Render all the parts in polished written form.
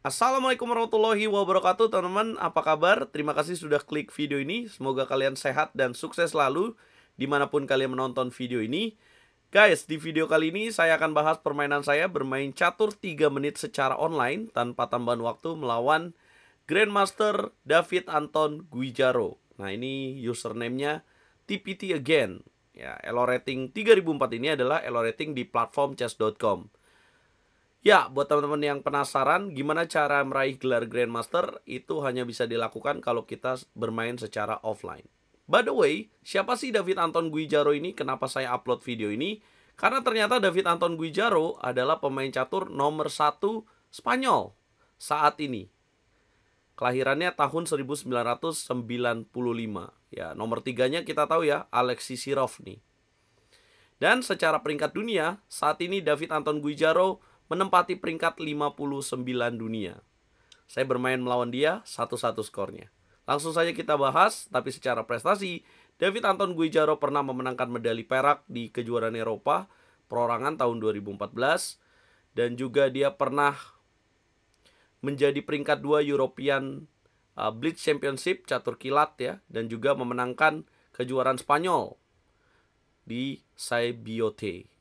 Assalamualaikum warahmatullahi wabarakatuh teman-teman, apa kabar? Terima kasih sudah klik video ini. Semoga kalian sehat dan sukses selalu dimanapun kalian menonton video ini. Guys, di video kali ini saya akan bahas permainan saya bermain catur 3 menit secara online tanpa tambahan waktu melawan Grandmaster David Anton Guijaro. Nah, ini username-nya TPT Again. Ya, elo rating 3004 ini adalah elo rating di platform chess.com. Ya, buat teman-teman yang penasaran gimana cara meraih gelar Grandmaster, itu hanya bisa dilakukan kalau kita bermain secara offline. By the way, siapa sih David Anton Guijaro ini? Kenapa saya upload video ini? Karena ternyata David Anton Guijaro adalah pemain catur nomor 1 Spanyol saat ini. Kelahirannya tahun 1995. Ya, nomor 3-nya kita tahu ya, Alexei Sirov nih. Dan secara peringkat dunia, saat ini David Anton Guijaro menempati peringkat 59 dunia. Saya bermain melawan dia 1-1 skornya. Langsung saja kita bahas, tapi secara prestasi, David Anton Guijaro pernah memenangkan medali perak di kejuaraan Eropa perorangan tahun 2014. Dan juga dia pernah menjadi peringkat 2 European Blitz Championship catur kilat ya. Dan juga memenangkan kejuaraan Spanyol di Saibiote.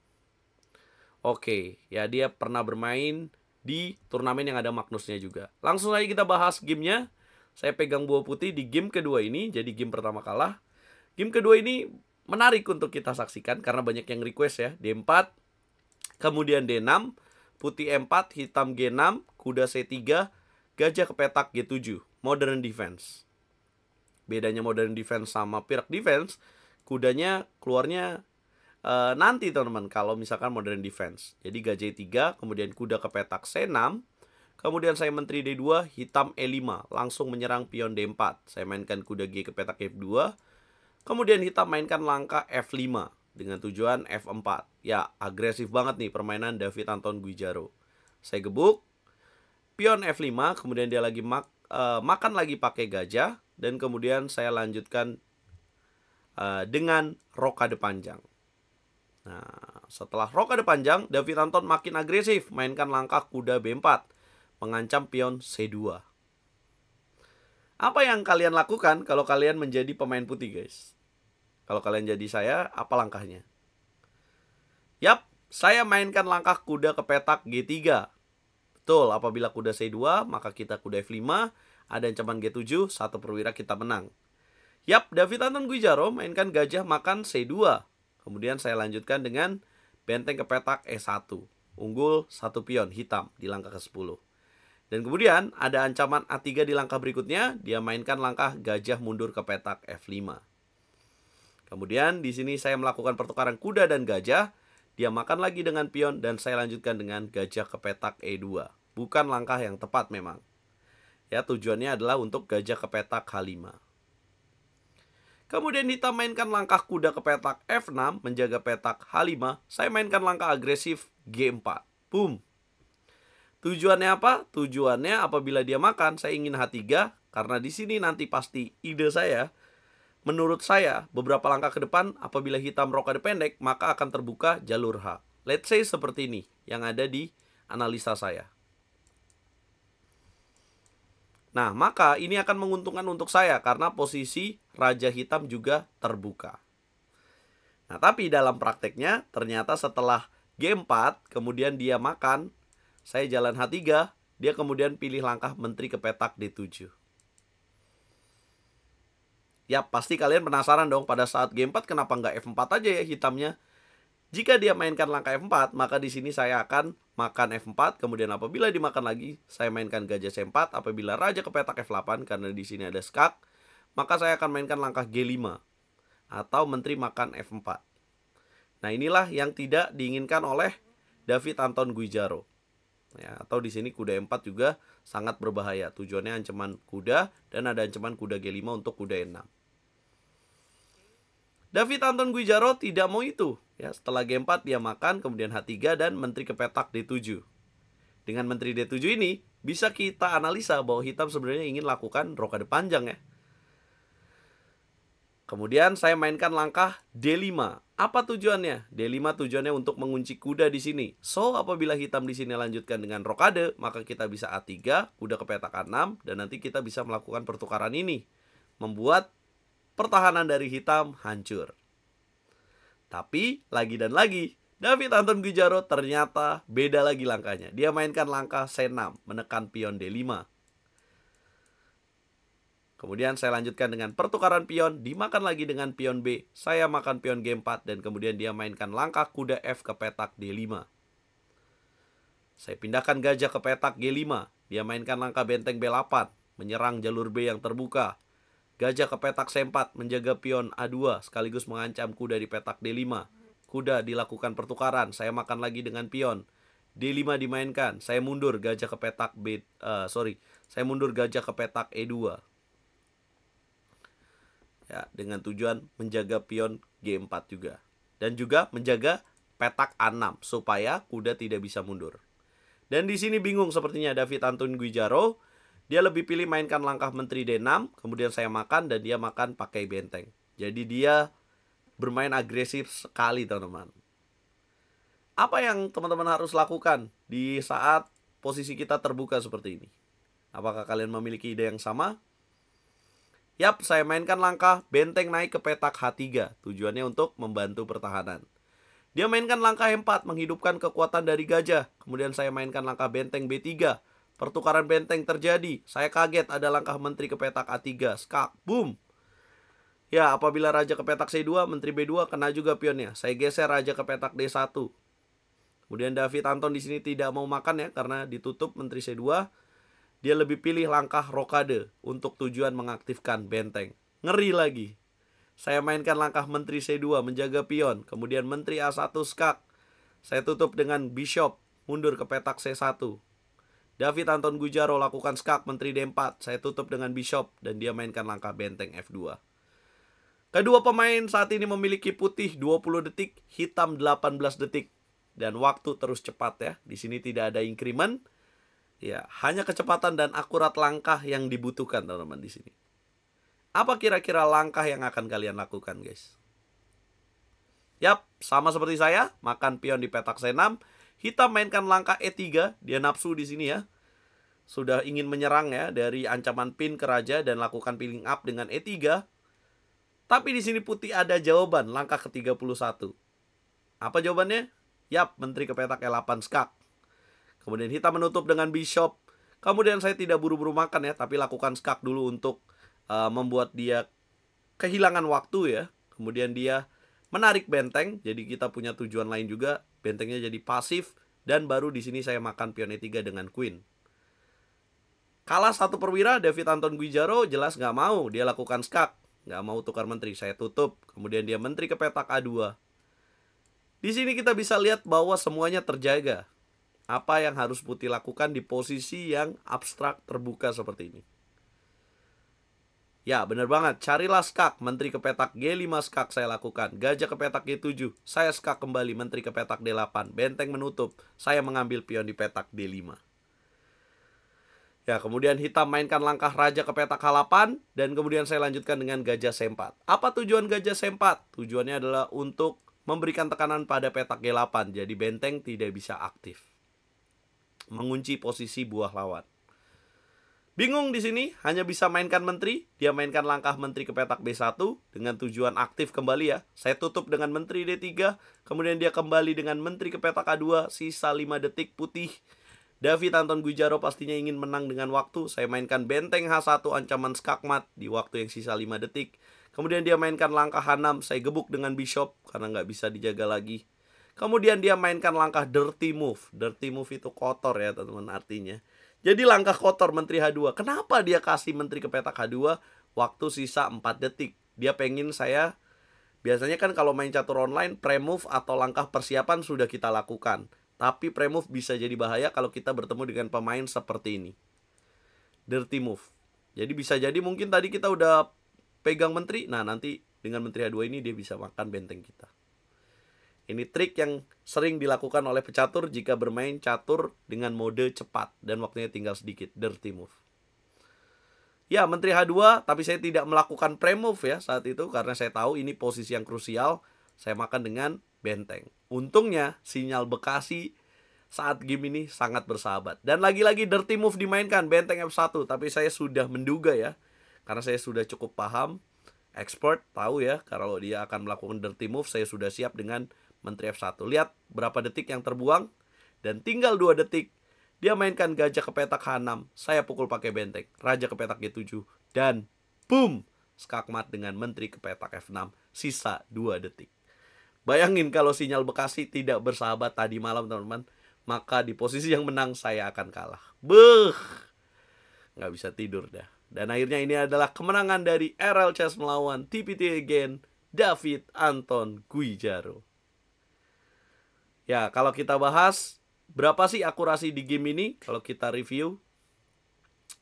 Oke, ya dia pernah bermain di turnamen yang ada Magnusnya juga. Langsung aja kita bahas gamenya. Saya pegang buah putih di game kedua ini, jadi game pertama kalah. Game kedua ini menarik untuk kita saksikan karena banyak yang request ya. D4, kemudian D6, putih E4, hitam G6, kuda C3, gajah ke petak G7. Modern defense. Bedanya modern defense sama Pirc defense, kudanya keluarnya nanti teman-teman kalau misalkan modern defense. Jadi gajah E3, kemudian kuda ke petak C6, kemudian saya menteri D2, hitam E5, langsung menyerang pion D4. Saya mainkan kuda G ke petak F2, kemudian hitam mainkan langkah F5 dengan tujuan F4. Ya, agresif banget nih permainan David Anton Guijaro. Saya gebuk pion F5, kemudian dia lagi makan lagi pakai gajah, dan kemudian saya lanjutkan dengan rokade panjang. Nah, setelah rokade panjang, David Anton makin agresif, mainkan langkah kuda B4, mengancam pion C2. Apa yang kalian lakukan kalau kalian menjadi pemain putih, guys? Kalau kalian jadi saya, apa langkahnya? Yap, saya mainkan langkah kuda ke petak G3. Betul, apabila kuda C2, maka kita kuda F5, ada ancaman G7, satu perwira kita menang. Yap, David Anton Guijaro mainkan gajah makan C2. Kemudian saya lanjutkan dengan benteng ke petak E1. Unggul satu pion hitam di langkah ke-10. Dan kemudian ada ancaman A3 di langkah berikutnya. Dia mainkan langkah gajah mundur ke petak F5. Kemudian di sini saya melakukan pertukaran kuda dan gajah. Dia makan lagi dengan pion dan saya lanjutkan dengan gajah ke petak E2. Bukan langkah yang tepat memang. Ya, tujuannya adalah untuk gajah ke petak H5. Kemudian hitam mainkan langkah kuda ke petak F6, menjaga petak H5. Saya mainkan langkah agresif G4. Boom. Tujuannya apa? Tujuannya apabila dia makan, saya ingin H3. Karena di sini nanti pasti ide saya, menurut saya, beberapa langkah ke depan, apabila hitam rokade pendek, maka akan terbuka jalur H. Let's say seperti ini, yang ada di analisa saya. Nah, maka ini akan menguntungkan untuk saya karena posisi raja hitam juga terbuka. Nah, tapi dalam prakteknya ternyata setelah G4, kemudian dia makan, saya jalan H3, dia kemudian pilih langkah menteri ke petak D7. Ya, pasti kalian penasaran dong pada saat G4 kenapa nggak F4 aja ya hitamnya. Jika dia mainkan langkah F4, maka di sini saya akan makan F4, kemudian apabila dimakan lagi, saya mainkan gajah C4. Apabila raja ke petak F8, karena di sini ada skak, maka saya akan mainkan langkah G5 atau menteri makan F4. Nah, inilah yang tidak diinginkan oleh David Anton Guijaro. Ya, atau di sini kuda E4 juga sangat berbahaya. Tujuannya ancaman kuda dan ada ancaman kuda G5 untuk kuda E6. David Anton Guijaro tidak mau itu. Ya, setelah G4 dia makan, kemudian H3 dan menteri ke petak D7. Dengan menteri D7 ini bisa kita analisa bahwa hitam sebenarnya ingin lakukan rokade panjang ya. Kemudian saya mainkan langkah D5. Apa tujuannya? D5 tujuannya untuk mengunci kuda di sini. So, apabila hitam di sini lanjutkan dengan rokade, maka kita bisa A3, kuda ke petak A6, dan nanti kita bisa melakukan pertukaran ini. Membuat pertahanan dari hitam hancur. Tapi, lagi dan lagi, David Anton Guijaro ternyata beda lagi langkahnya. Dia mainkan langkah C6, menekan pion D5. Kemudian saya lanjutkan dengan pertukaran pion, dimakan lagi dengan pion B. Saya makan pion G4 dan kemudian dia mainkan langkah kuda F ke petak D5. Saya pindahkan gajah ke petak G5. Dia mainkan langkah benteng B8, menyerang jalur B yang terbuka. Gajah ke petak C4 menjaga pion A2 sekaligus mengancam kuda di petak D5. Kuda dilakukan pertukaran, saya makan lagi dengan pion. D5 dimainkan, saya mundur gajah ke petak saya mundur gajah ke petak E2. Ya, dengan tujuan menjaga pion G4 juga. Dan juga menjaga petak A6 supaya kuda tidak bisa mundur. Dan di sini bingung sepertinya David Anton Guijaro. Dia lebih pilih mainkan langkah menteri D6, kemudian saya makan dan dia makan pakai benteng. Jadi dia bermain agresif sekali, teman-teman. Apa yang teman-teman harus lakukan di saat posisi kita terbuka seperti ini? Apakah kalian memiliki ide yang sama? Yap, saya mainkan langkah benteng naik ke petak H3. Tujuannya untuk membantu pertahanan. Dia mainkan langkah E4, menghidupkan kekuatan dari gajah. Kemudian saya mainkan langkah benteng B3. Pertukaran benteng terjadi. Saya kaget ada langkah menteri ke petak A3. Skak, boom. Ya, apabila raja ke petak C2, menteri B2 kena juga pionnya. Saya geser raja ke petak D1. Kemudian David Anton di sini tidak mau makan ya, karena ditutup menteri C2. Dia lebih pilih langkah rokade untuk tujuan mengaktifkan benteng. Ngeri lagi. Saya mainkan langkah menteri C2 menjaga pion. Kemudian menteri A1 skak. Saya tutup dengan bishop mundur ke petak C1. David Anton Guijaro lakukan skak menteri D4. Saya tutup dengan bishop dan dia mainkan langkah benteng F2. Kedua pemain saat ini memiliki putih 20 detik, hitam 18 detik. Dan waktu terus cepat ya. Di sini tidak ada increment. Ya, hanya kecepatan dan akurat langkah yang dibutuhkan, teman-teman, di sini. Apa kira-kira langkah yang akan kalian lakukan, guys? Yap, sama seperti saya, makan pion di petak C6. Hitam mainkan langkah E3, dia nafsu di sini ya. Sudah ingin menyerang ya dari ancaman pin ke raja dan lakukan piling up dengan E3. Tapi di sini putih ada jawaban, langkah ke-31. Apa jawabannya? Yap, menteri ke petak E8 skak. Kemudian hitam menutup dengan bishop. Kemudian saya tidak buru-buru makan ya, tapi lakukan skak dulu untuk membuat dia kehilangan waktu ya. Kemudian dia menarik benteng, jadi kita punya tujuan lain juga. Bentengnya jadi pasif dan baru di sini saya makan pion E3 dengan queen. Kalah satu perwira, David Anton Guijaro jelas nggak mau. Dia lakukan skak, nggak mau tukar menteri. Saya tutup, kemudian dia menteri ke petak A2. Di sini kita bisa lihat bahwa semuanya terjaga. Apa yang harus putih lakukan di posisi yang abstrak terbuka seperti ini? Ya, benar banget. Carilah skak, menteri ke petak G5 skak saya lakukan. Gajah ke petak G7, saya skak kembali, menteri ke petak D8. Benteng menutup, saya mengambil pion di petak D5. Ya, kemudian hitam mainkan langkah raja ke petak H8. Dan kemudian saya lanjutkan dengan gajah C4. Apa tujuan gajah C4? Tujuannya adalah untuk memberikan tekanan pada petak G8. Jadi benteng tidak bisa aktif. Mengunci posisi buah lawan. Bingung di sini, hanya bisa mainkan menteri. Dia mainkan langkah menteri ke petak B1 dengan tujuan aktif kembali ya. Saya tutup dengan menteri D3, kemudian dia kembali dengan menteri ke petak A2, sisa 5 detik putih. David Anton Guijaro pastinya ingin menang dengan waktu. Saya mainkan benteng H1 ancaman skakmat di waktu yang sisa 5 detik. Kemudian dia mainkan langkah H6, saya gebuk dengan bishop karena nggak bisa dijaga lagi. Kemudian dia mainkan langkah dirty move. Dirty move itu kotor ya teman-teman artinya. Jadi langkah kotor menteri H2. Kenapa dia kasih menteri ke petak H2? Waktu sisa 4 detik. Dia pengen saya, biasanya kan kalau main catur online, pre-move atau langkah persiapan sudah kita lakukan. Tapi pre-move bisa jadi bahaya kalau kita bertemu dengan pemain seperti ini. Dirty move. Jadi bisa jadi mungkin tadi kita udah pegang menteri. Nah nanti dengan menteri H2 ini dia bisa makan benteng kita. Ini trik yang sering dilakukan oleh pecatur jika bermain catur dengan mode cepat dan waktunya tinggal sedikit, dirty move. Ya, menteri H2, tapi saya tidak melakukan pre-move ya saat itu karena saya tahu ini posisi yang krusial. saya makan dengan Benteng. Untungnya sinyal Bekasi saat game ini sangat bersahabat. Dan lagi-lagi dirty move dimainkan, Benteng F1. Tapi saya sudah menduga ya, karena saya sudah cukup paham, expert, tahu ya, kalau dia akan melakukan dirty move, saya sudah siap dengan Menteri F1. Lihat berapa detik yang terbuang, dan tinggal 2 detik, dia mainkan gajah ke petak H6, saya pukul pakai Benteng, raja ke petak G7, dan boom, skakmat dengan Menteri ke petak F6, sisa 2 detik. Bayangin kalau sinyal Bekasi tidak bersahabat tadi malam teman-teman, maka di posisi yang menang saya akan kalah. Nggak bisa tidur dah. Dan akhirnya ini adalah kemenangan dari RL Chess melawan TPT Again, David Anton Guijaro. Ya, kalau kita bahas berapa sih akurasi di game ini, kalau kita review,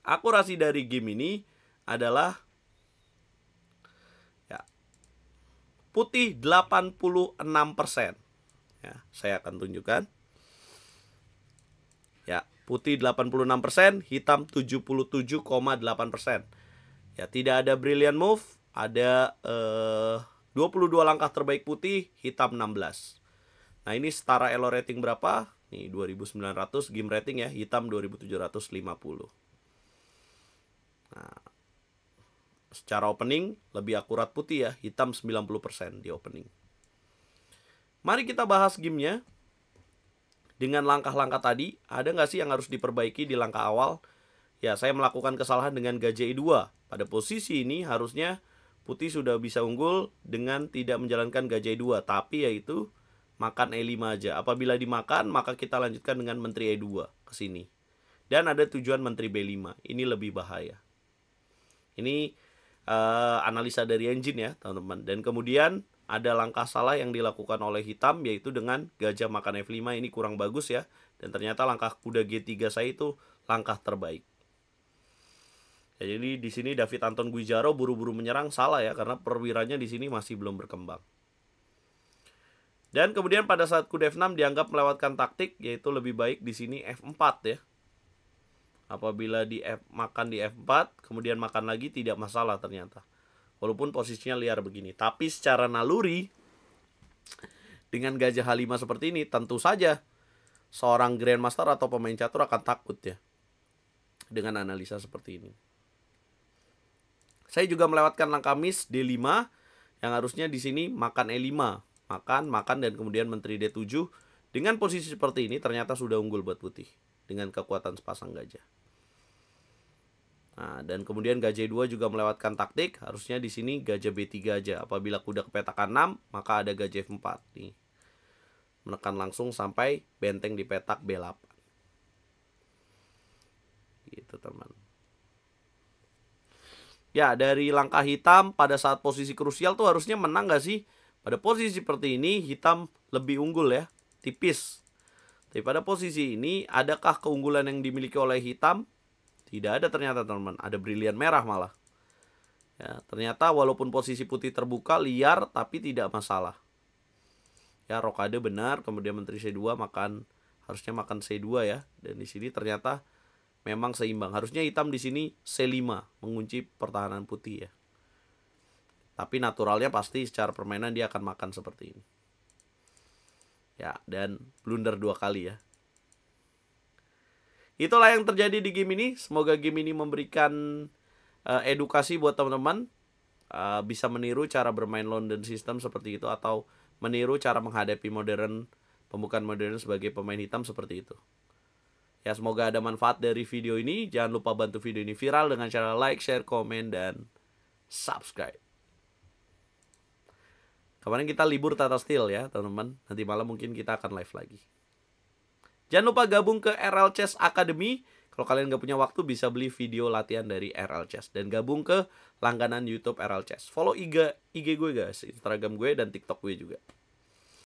akurasi dari game ini adalah ya, putih 86%. Ya, saya akan tunjukkan. Ya, putih 86%, hitam 77,8%. Ya, tidak ada brilliant move, ada 22 langkah terbaik putih, hitam 16. Nah, ini setara elo rating berapa? Nih 2900 game rating ya, hitam 2750. Nah, secara opening lebih akurat putih ya, hitam 90% di opening. Mari kita bahas gamenya. Dengan langkah-langkah tadi, ada nggak sih yang harus diperbaiki di langkah awal? Ya, saya melakukan kesalahan dengan gajah E2. Pada posisi ini harusnya putih sudah bisa unggul dengan tidak menjalankan gajah E2, tapi yaitu makan E5 aja. Apabila dimakan, maka kita lanjutkan dengan Menteri E2 ke sini. Dan ada tujuan Menteri B5. Ini lebih bahaya. Ini analisa dari engine ya, teman-teman. Dan kemudian ada langkah salah yang dilakukan oleh hitam, yaitu dengan gajah makan F5. Ini kurang bagus ya. Dan ternyata langkah kuda G3 saya itu langkah terbaik. Ya, jadi di sini David Anton Guijaro buru-buru menyerang, salah ya, karena perwiranya di sini masih belum berkembang. Dan kemudian pada saat kuda F6 dianggap melewatkan taktik, yaitu lebih baik di sini F4 ya. Apabila makan di F4, kemudian makan lagi, tidak masalah ternyata. Walaupun posisinya liar begini. Tapi secara naluri, dengan gajah H5 seperti ini, tentu saja seorang grandmaster atau pemain catur akan takut ya, dengan analisa seperti ini. Saya juga melewatkan langkah miss D5, yang harusnya di sini makan E5. Makan, dan kemudian Menteri D7. Dengan posisi seperti ini, ternyata sudah unggul buat putih, dengan kekuatan sepasang gajah. Nah, dan kemudian gajah 2 juga melewatkan taktik. Harusnya di sini gajah B3 aja. Apabila kuda ke petak 6, maka ada gajah F4 nih. Menekan langsung sampai benteng di petak B8. Gitu, teman. Ya, dari langkah hitam pada saat posisi krusial tuh harusnya menang gak sih? Pada posisi seperti ini hitam lebih unggul ya, tipis. Tapi pada posisi ini adakah keunggulan yang dimiliki oleh hitam? Tidak ada ternyata, teman-teman. Ada brilian merah malah. Ya, ternyata walaupun posisi putih terbuka, liar, tapi tidak masalah. Ya, rokade benar, kemudian Menteri C2 harusnya makan C2 ya. Dan di sini ternyata memang seimbang. Harusnya hitam di sini C5 mengunci pertahanan putih ya. Tapi naturalnya pasti secara permainan dia akan makan seperti ini. Ya, dan blunder 2 kali ya. Itulah yang terjadi di game ini. Semoga game ini memberikan edukasi buat teman-teman. Bisa meniru cara bermain London System seperti itu, atau meniru cara menghadapi pembukaan modern sebagai pemain hitam seperti itu. Ya, semoga ada manfaat dari video ini. Jangan lupa bantu video ini viral dengan cara like, share, komen, dan subscribe. Kemarin kita libur Tata Steel ya, teman-teman. Nanti malam mungkin kita akan live lagi. Jangan lupa gabung ke RL Chess Academy. Kalau kalian nggak punya waktu, bisa beli video latihan dari RL Chess. Dan gabung ke langganan YouTube RL Chess. Follow IG gue guys, Instagram gue, dan TikTok gue juga.